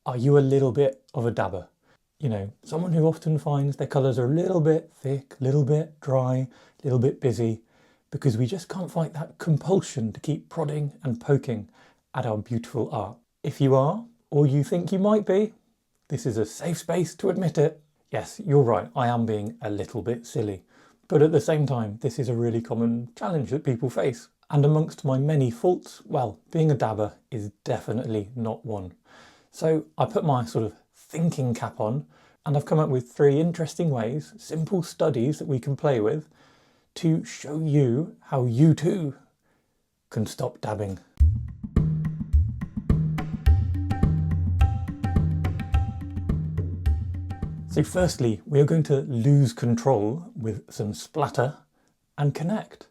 Are you a little bit of a dabber? You know, someone who often finds their colours are a little bit thick, a little bit dry, a little bit busy, because we just can't fight that compulsion to keep prodding and poking at our beautiful art. If you are, or you think you might be, this is a safe space to admit it. Yes, you're right, I am being a little bit silly. But at the same time, this is a really common challenge that people face. And amongst my many faults, well, being a dabber is definitely not one. So I put my sort of thinking cap on, and I've come up with 3 interesting ways, simple studies that we can play with, to show you how you too can stop dabbing. So firstly, we are going to lose control with some splatter and connect.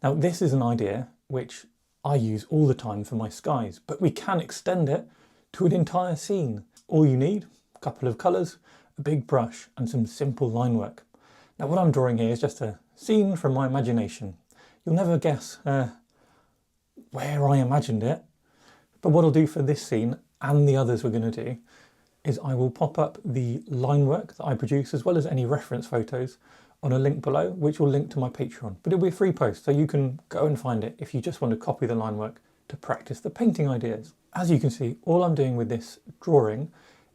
Now this is an idea which I use all the time for my skies, but we can extend it to an entire scene. All you need, a couple of colours, a big brush and some simple line work. Now what I'm drawing here is just a scene from my imagination. You'll never guess where I imagined it, but what I'll do for this scene and the others we're going to do is I will pop up the line work that I produce as well as any reference photos on a link below, which will link to my Patreon. But it'll be a free post, so you can go and find it if you just want to copy the line work to practice the painting ideas. As you can see, all I'm doing with this drawing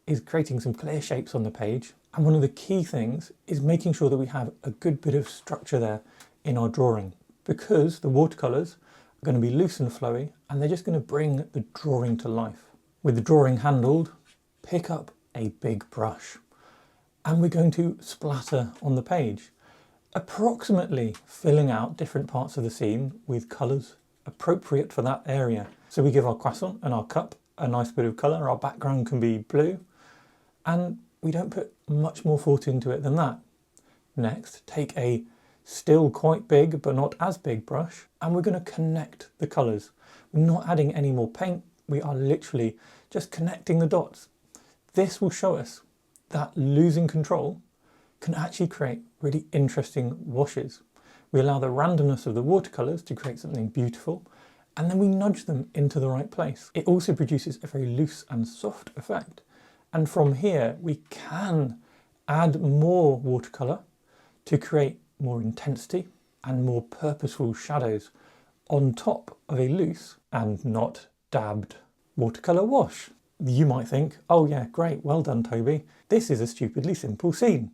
is creating some clear shapes on the page. And one of the key things is making sure that we have a good bit of structure there in our drawing, because the watercolours are going to be loose and flowy and they're just going to bring the drawing to life. With the drawing handled, pick up a big brush and we're going to splatter on the page, approximately filling out different parts of the scene with colours appropriate for that area. So we give our croissant and our cup a nice bit of colour, our background can be blue, and we don't put much more thought into it than that. Next, take a still quite big but not as big brush and we're going to connect the colours. We're not adding any more paint, we are literally just connecting the dots. This will show us that losing control can actually create really interesting washes. We allow the randomness of the watercolours to create something beautiful, and then we nudge them into the right place. It also produces a very loose and soft effect. And from here, we can add more watercolour to create more intensity and more purposeful shadows on top of a loose and not dabbed watercolour wash. You might think, oh yeah, great, well done Toby, this is a stupidly simple scene.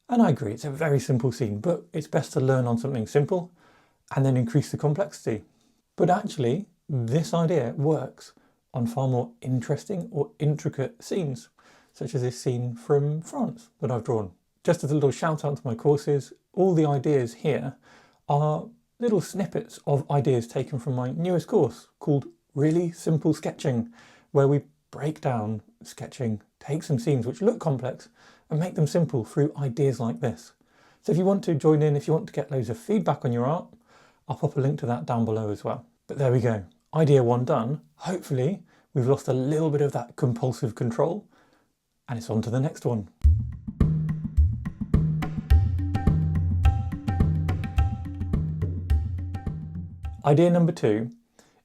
And I agree, it's a very simple scene, but it's best to learn on something simple and then increase the complexity. But actually, this idea works on far more interesting or intricate scenes, such as this scene from France that I've drawn. Just as a little shout out to my courses, all the ideas here are little snippets of ideas taken from my newest course called Really Simple Sketching, where we break down sketching, take some scenes which look complex and make them simple through ideas like this. So if you want to join in, if you want to get loads of feedback on your art, I'll pop a link to that down below as well. But there we go, idea 1 done. Hopefully we've lost a little bit of that compulsive control and it's on to the next one. Idea number 2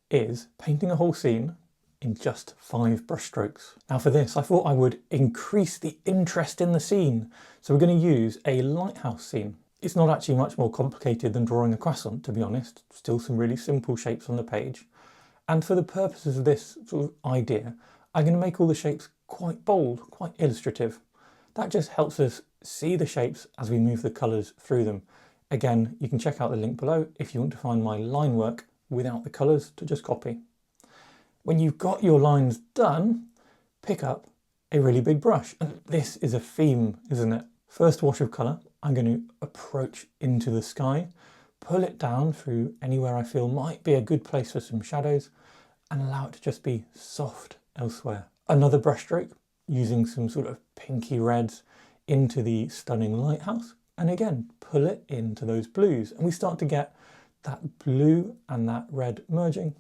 is painting a whole scene in just 5 brushstrokes. Now for this, I thought I would increase the interest in the scene. So we're going to use a lighthouse scene. It's not actually much more complicated than drawing a croissant, to be honest. Still some really simple shapes on the page. And for the purposes of this sort of idea, I'm going to make all the shapes quite bold, quite illustrative. That just helps us see the shapes as we move the colours through them. Again, you can check out the link below if you want to find my line work without the colours to just copy. When you've got your lines done, pick up a really big brush. And this is a theme, isn't it? First wash of colour, I'm going to approach into the sky, pull it down through anywhere I feel might be a good place for some shadows, and allow it to just be soft elsewhere. Another brush stroke, using some sort of pinky reds into the stunning lighthouse, and again, pull it into those blues. And we start to get that blue and that red merging,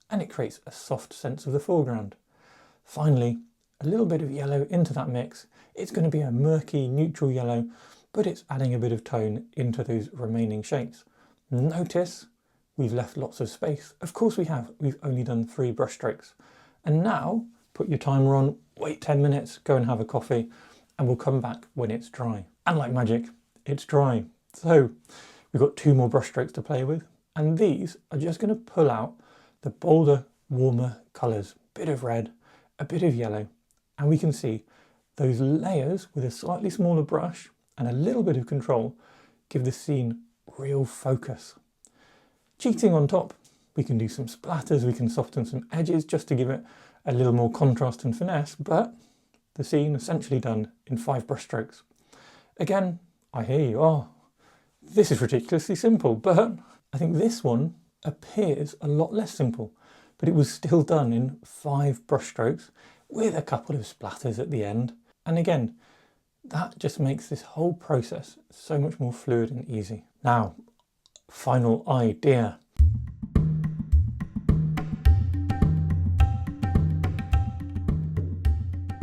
and it creates a soft sense of the foreground. Finally, a little bit of yellow into that mix. It's going to be a murky, neutral yellow, but it's adding a bit of tone into those remaining shapes. Notice we've left lots of space. Of course we have. We've only done 3 brush strokes. And now put your timer on wait 10 minutes, go and have a coffee, and we'll come back when it's dry. And like magic, it's dry. So we've got 2 more brush strokes to play with, and these are just going to pull out the bolder, warmer colours, a bit of red, a bit of yellow, and we can see those layers with a slightly smaller brush and a little bit of control give the scene real focus. Cheating on top, we can do some splatters, we can soften some edges just to give it a little more contrast and finesse, but the scene essentially done in 5 brush strokes. Again, I hear you, oh, this is ridiculously simple, but I think this one appears a lot less simple, but it was still done in 5 brush strokes with a couple of splatters at the end. And again, that just makes this whole process so much more fluid and easy. Now, final idea.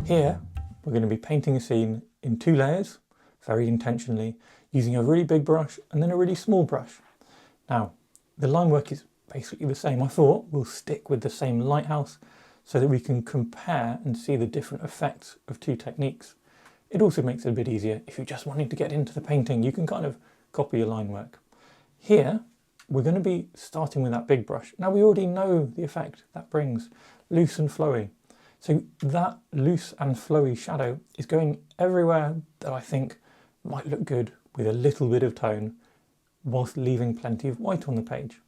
Here, we're going to be painting a scene in 2 layers, very intentionally, using a really big brush and then a really small brush. Now, the line work is basically the same. I thought we'll stick with the same lighthouse so that we can compare and see the different effects of 2 techniques. It also makes it a bit easier if you're just wanting to get into the painting, you can kind of copy your line work. Here, we're going to be starting with that big brush. Now we already know the effect that brings, loose and flowy. So that loose and flowy shadow is going everywhere that I think might look good with a little bit of tone whilst leaving plenty of white on the page.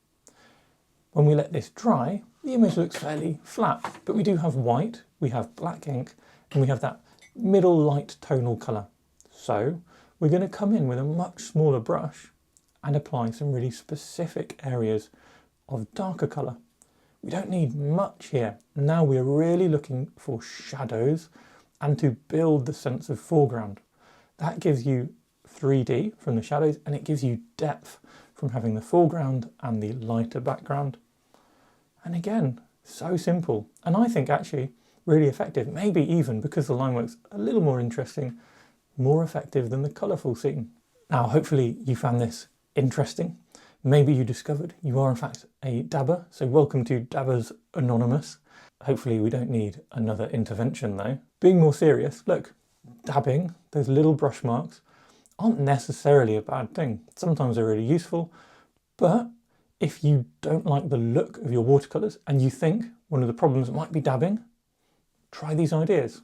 When we let this dry, the image looks fairly flat, but we do have white, we have black ink, and we have that middle light tonal colour. So we're going to come in with a much smaller brush and apply some really specific areas of darker colour. We don't need much here. Now we're really looking for shadows and to build the sense of foreground. That gives you 3D from the shadows, and it gives you depth from having the foreground and the lighter background. And again, so simple. And I think actually really effective, maybe even because the line work's a little more interesting, more effective than the colourful scene. Now, hopefully you found this interesting. Maybe you discovered you are in fact a dabber, so welcome to Dabbers Anonymous. Hopefully we don't need another intervention though. Being more serious, look, dabbing, those little brush marks, aren't necessarily a bad thing. Sometimes they're really useful, but if you don't like the look of your watercolours and you think one of the problems might be dabbing, try these ideas.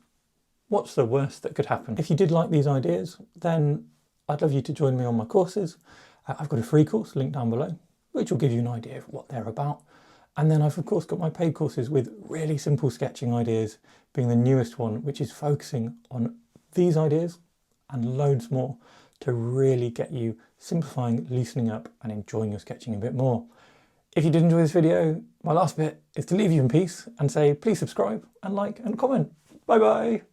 What's the worst that could happen? If you did like these ideas, then I'd love you to join me on my courses. I've got a free course linked down below, which will give you an idea of what they're about. And then I've of course got my paid courses with really simple sketching ideas, being the newest one, which is focusing on these ideas and loads more to really get you simplifying, loosening up and enjoying your sketching a bit more. If you did enjoy this video, my last bit is to leave you in peace and say please subscribe and like and comment. Bye bye.